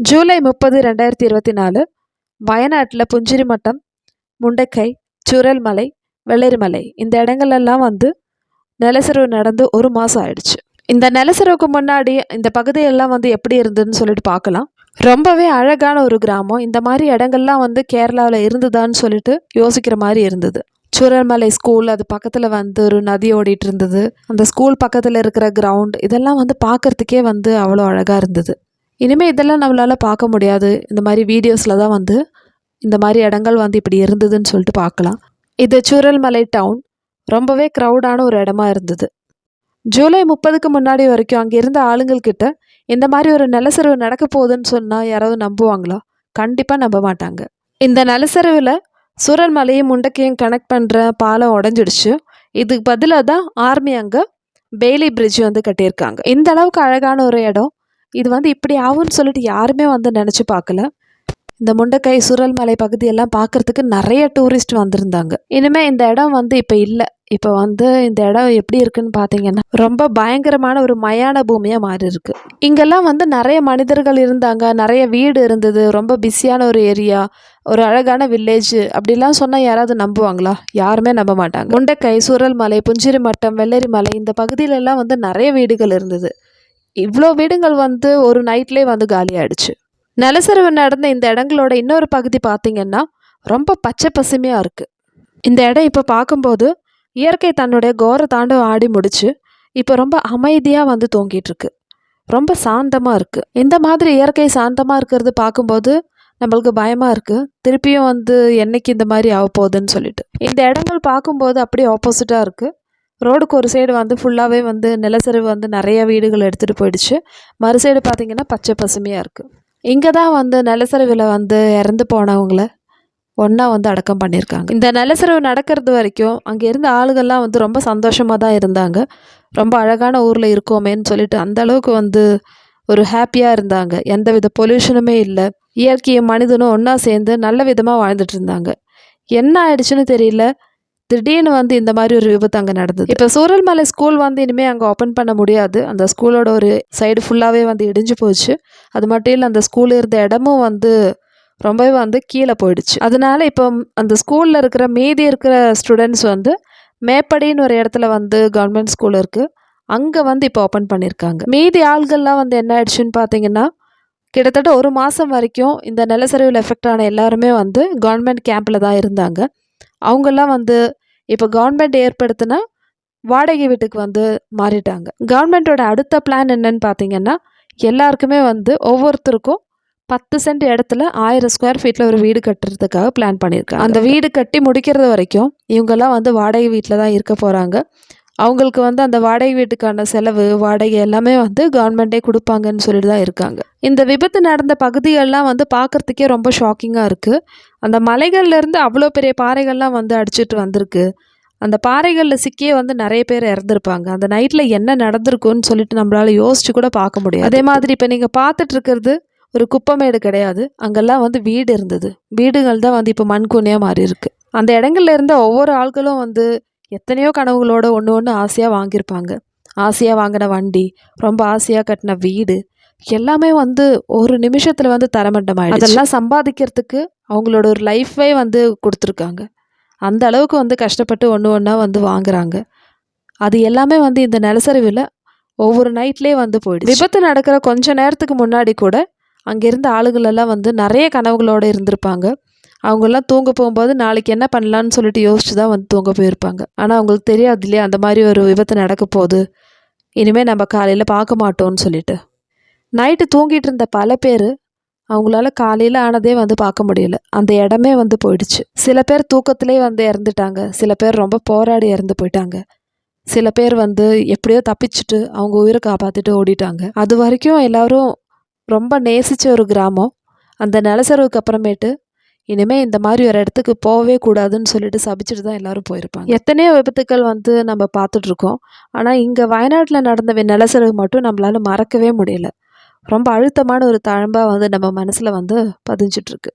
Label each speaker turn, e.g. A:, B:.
A: ஜூலை 30, 2024 வயநாட்டில் புஞ்சிரிமட்டம், முண்டக்கை, சூரல்மலை, வெள்ளரிமலை இந்த இடங்கள்லாம் நிலச்சரிவு நடந்து 1 மாதம் ஆயிடுச்சு. இந்த நிலச்சரிவுக்கு முன்னாடி இந்த பகுதியெல்லாம் எப்படி இருந்ததுன்னு சொல்லிட்டு பார்க்கலாம். ரொம்பவே அழகான ஒரு கிராமம். இந்த மாதிரி இடங்கள்லாம் கேரளாவில் இருந்ததான்னு சொல்லிட்டு யோசிக்கிற மாதிரி இருந்தது. சூரல்மலை ஸ்கூல், அது பக்கத்தில் ஒரு நதி ஓடிட்டு இருந்தது. அந்த ஸ்கூல் பக்கத்தில் இருக்கிற கிரவுண்ட் இதெல்லாம் பார்க்குறதுக்கே அவ்வளோ அழகாக இருந்தது. இனிமேல் இதெல்லாம் நம்மளால் பார்க்க முடியாது. இந்த மாதிரி வீடியோஸில் தான் இந்த மாதிரி இடங்கள் இப்படி இருந்ததுன்னு சொல்லிட்டு பார்க்கலாம். இது சூரல்மலை டவுன். ரொம்பவே க்ரௌடான ஒரு இடமா இருந்தது. ஜூலை 30க்கு முன்னாடி வரைக்கும் அங்கே இருந்த ஆளுங்கள்கிட்ட இந்த மாதிரி ஒரு நிலச்சரிவு நடக்க போகுதுன்னு சொன்னால் யாராவது நம்புவாங்களா? கண்டிப்பாக நம்ப மாட்டாங்க. இந்த நிலச்சரிவில் சூரல்மலையும் முண்டக்கையும் கனெக்ட் பண்ணுற பாலம் உடஞ்சிடுச்சு. இதுக்கு பதிலாக தான் ஆர்மி அங்கே பெய்லி பிரிட்ஜ் கட்டியிருக்காங்க. இந்த அளவுக்கு அழகான ஒரு இடம். இது இப்படி ஆகும்னு சொல்லிட்டு யாருமே நினச்சி பார்க்கல. இந்த முண்டக்கை, சூரல்மலை பகுதியெல்லாம் பார்க்குறதுக்கு நிறைய டூரிஸ்ட் வந்திருந்தாங்க. இனிமேல் இந்த இடம் இப்போ இல்லை. இப்போ இந்த இடம் எப்படி இருக்குன்னு பார்த்தீங்கன்னா ரொம்ப பயங்கரமான ஒரு மயான பூமியாக மாறி இருக்கு. இங்கெல்லாம் நிறைய மனிதர்கள் இருந்தாங்க, நிறைய வீடு இருந்தது, ரொம்ப பிஸியான ஒரு ஏரியா, ஒரு அழகான வில்லேஜ். அப்படிலாம் சொன்னால் யாராவது நம்புவாங்களா? யாருமே நம்ப மாட்டாங்க. முண்டக்கை, சூரல்மலை, புஞ்சிரிமட்டம், வெள்ளரிமலை இந்த பகுதியிலெல்லாம் நிறைய வீடுகள் இருந்தது. இவ்வளோ வீடுகள் ஒரு நைட்லேயே காலி ஆயிடுச்சு. நிலச்சரிவு நடந்த இந்த இடங்களோட இன்னொரு பகுதி பார்த்திங்கன்னா ரொம்ப பச்சை பசுமையாக இருக்குது. இந்த இடம் இப்போ பார்க்கும்போது இயற்கை தன்னுடைய கோர தாண்டவம் ஆடி முடிச்சு இப்போ ரொம்ப அமைதியாக தூங்கிட்டுருக்கு. ரொம்ப சாந்தமாக இருக்குது. இந்த மாதிரி இயற்கை சாந்தமாக இருக்கிறது பார்க்கும்போது நம்மளுக்கு பயமாக இருக்குது. திருப்பியும் என்னைக்கு இந்த மாதிரி ஆக போகுதுன்னு சொல்லிட்டு. இந்த இடங்கள் பார்க்கும்போது அப்படியே ஆப்போசிட்டாக இருக்குது. ரோடுக்கு ஒரு சைடு ஃபுல்லாகவே நிலச்சரிவு நிறைய வீடுகள் எடுத்துகிட்டு போயிடுச்சு. மறு சைடு பார்த்திங்கன்னா பச்சை பசுமையாக இருக்குது. இங்கே தான் நிலச்சரிவில் இறந்து போனவங்கள ஒன்றா அடக்கம் பண்ணியிருக்காங்க. இந்த நிலச்சரிவு நடக்கிறது வரைக்கும் அங்கே இருந்த ஆளுகள்லாம் ரொம்ப சந்தோஷமாக தான் இருந்தாங்க. ரொம்ப அழகான ஊரில் இருக்கோமேன்னு சொல்லிட்டு அந்த அளவுக்கு ஒரு ஹாப்பியாக இருந்தாங்க. எந்த வித பொல்யூஷனுமே இல்லை. இயற்கையும் மனிதனும் ஒன்றா சேர்ந்து நல்ல விதமாக வாழ்ந்துட்டு இருந்தாங்க. என்ன ஆயிடுச்சுன்னு தெரியல, திடீர்னு இந்த மாதிரி ஒரு விபத்து அங்கே நடந்தது. இப்போ சூரல்மலை ஸ்கூல் இனிமேல் அங்கே ஓப்பன் பண்ண முடியாது. அந்த ஸ்கூலோட ஒரு சைடு ஃபுல்லாகவே இடிஞ்சு போச்சு. அது மட்டும் இல்லை, அந்த ஸ்கூல் இருந்த இடமும் ரொம்பவே கீழே போயிடுச்சு. அதனால இப்போ அந்த ஸ்கூலில் இருக்கிற மீதி இருக்கிற ஸ்டூடெண்ட்ஸ் மேப்படின்னு ஒரு இடத்துல கவர்மெண்ட் ஸ்கூல் இருக்குது, அங்கே இப்போ ஓப்பன் பண்ணியிருக்காங்க. மீதி ஆள்கள்லாம் என்ன ஆயிடுச்சுன்னு பார்த்தீங்கன்னா கிட்டத்தட்ட 1 மாதம் வரைக்கும் இந்த நிலச்சரிவில் எஃபெக்ட் ஆன எல்லாருமே கவர்மெண்ட் கேம்பில் தான் இருந்தாங்க. அவங்கெல்லாம் இப்போ கவர்மெண்ட் ஏற்படுத்தினா வாடகை வீட்டுக்கு மாறிட்டாங்க. கவர்மெண்ட்டோட அடுத்த பிளான் என்னன்னு பார்த்தீங்கன்னா எல்லாருக்குமே ஒவ்வொருத்தருக்கும் 10 சென்ட் இடத்துல 1000 ஸ்கொயர் ஃபீட்டில் ஒரு வீடு கட்டுறதுக்காக பிளான் பண்ணியிருக்காங்க. அந்த வீடு கட்டி முடிக்கிறது வரைக்கும் இவங்கெல்லாம் வாடகை வீட்டில் தான் இருக்க போகிறாங்க. அவங்களுக்கு அந்த வாடகை வீட்டுக்கான செலவு, வாடகை எல்லாமே கவர்மெண்ட்டே கொடுப்பாங்கன்னு சொல்லிட்டு தான் இருக்காங்க. இந்த விபத்து நடந்த பகுதிகள்லாம் பார்க்குறதுக்கே ரொம்ப ஷாக்கிங்காக இருக்குது. அந்த மலைகள்லேருந்து அவ்வளோ பெரிய பாறைகள்லாம் அடிச்சுட்டு வந்திருக்கு. அந்த பாறைகளில் சிக்கியே நிறைய பேர் இறந்துருப்பாங்க. அந்த நைட்டில் என்ன நடந்திருக்குன்னு சொல்லிட்டு நம்மளால் யோசிச்சு கூட பார்க்க முடியாது. அதே மாதிரி இப்போ நீங்கள் பார்த்துட்டு இருக்கிறது ஒரு குப்பமேடு கிடையாது. அங்கெல்லாம் வீடு இருந்தது. வீடுகள் தான் இப்போ மண்கூனியாக மாறி இருக்கு. அந்த இடங்கள்ல இருந்த ஒவ்வொரு ஆட்களும் எத்தனையோ கனவுகளோட ஒன்று ஆசையாக வாங்கியிருப்பாங்க. ஆசையாக வாங்கின வண்டி, ரொம்ப ஆசையாக கட்டின வீடு எல்லாமே ஒரு நிமிஷத்தில் தரமட்டமாயிடுச்சு. அதெல்லாம் சம்பாதிக்கிறதுக்கு அவங்களோட ஒரு லைஃபே கொடுத்துருக்காங்க. அந்த அளவுக்கு கஷ்டப்பட்டு ஒன்று வாங்குறாங்க. அது எல்லாமே இந்த நிலச்சரிவில் ஒவ்வொரு நைட்லேயே போயிடுச்சு. விபத்து நடக்கிற கொஞ்ச நேரத்துக்கு முன்னாடி கூட அங்கே இருந்த ஆளுகளெல்லாம் நிறைய கனவுகளோடு இருந்திருப்பாங்க. அவங்கெல்லாம் தூங்க போகும்போது நாளைக்கு என்ன பண்ணலான்னு சொல்லிட்டு யோசிச்சு தான் தூங்க போயிருப்பாங்க. ஆனால் அவங்களுக்கு தெரியாது இல்லையா அந்த மாதிரி ஒரு விபத்து நடக்க போகுது, இனிமேல் நம்ம காலையில் பார்க்க மாட்டோம்னு சொல்லிட்டு. நைட்டு தூங்கிட்டு இருந்த பல பேர் அவங்களால காலையில் ஆனதே பார்க்க முடியல. அந்த இடமே போயிடுச்சு. சில பேர் தூக்கத்திலே இறந்துட்டாங்க. சில பேர் ரொம்ப போராடி இறந்து போயிட்டாங்க. சில பேர் எப்படியோ தப்பிச்சுட்டு அவங்க உயிரை காப்பாற்றிட்டு ஓடிட்டாங்க. அது வரைக்கும் எல்லாரும் ரொம்ப நேசித்த ஒரு கிராமம். அந்த நிலச்சரிவுக்கு அப்புறமேட்டு இனிமேல் இந்த மாதிரி ஒரு இடத்துக்கு போகவே கூடாதுன்னு சொல்லிட்டு சபிச்சுட்டு தான் எல்லாரும் போயிருப்பாங்க. எத்தனையோ விபத்துக்கள் நம்ம பார்த்துட்ருக்கோம். ஆனால் இங்கே வயநாட்டில் நடந்த நிலச்சரிவு மட்டும் நம்மளால மறக்கவே முடியல. ரொம்ப அழுத்தமான ஒரு தழும்பாக நம்ம மனசில் பதிஞ்சிட்ருக்கு.